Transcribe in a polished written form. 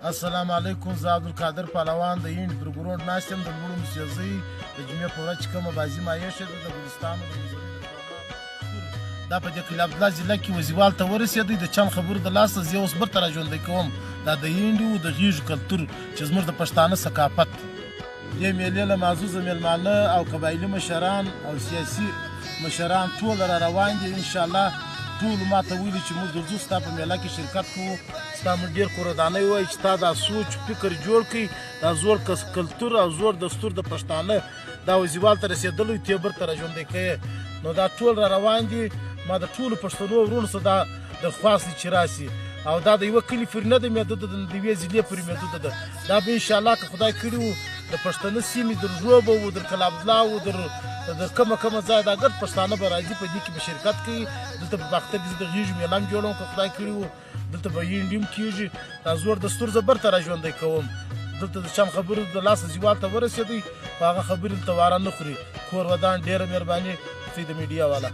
السلام علیکم. زه عبدالقادر پهلوان د هند پر ګروډ ناست یم. د مړو موسیقۍ د جمعې په ورځ چې کومه بازي مایع شوې ده د ګلستانو د دا په دې کلي عبدالله ضلع کې وزیوال ته ورسېدی. د چند خبرو د لاسه زه اوس بیرته راژوندی کوم دا د هندو د غیږو کلتور چې زموږ د پښتانه ثقافت. دې میلې له معزوزه میلمانه او قبایلي مشران او سیاسي مشران ټول را روان دي. انشاءالله ټولو ما ته ویلي چې موږ درځو ستا په میله کې شرکت کوو. ستا موږ ډېر قدردانۍ وایي چې تا دا سوچ فکر جوړ کړي، دا زوړ کلتور او زوړ دستور د پښتانه دا وزیوال ته رسېدلی ته یې بیرته راژوندی کوې. نو دا ټول را روان دي. ما د ټولو پښتنو ورونو څخه دا درخواست دی چې راسي او دا د یوه کلي پورې نه ده محدوده ده، د یوې ضلعې پورې محدوده ده. دا به انشاءالله که خدای کړي وو د پښتنه سیمې در ژوبه وو، در کلي عبدالله وو، در کومه ځای دا ګډ پښتانه به راځي، په دې کې به شرکت کوي. دلته په باختر کې زه د غیږو میله هم جوړوم که خدای کړي وو. دلته به هینډ هم کېږي. دا زوړ دستور زه بیرته راژوندی کوم. دلته د چند خبرو د لاسه زیوال ته ورسېدی، په هغه خبرې دلته واره نه خوري. کور ودان ډېره مهرباني د میډیا والا.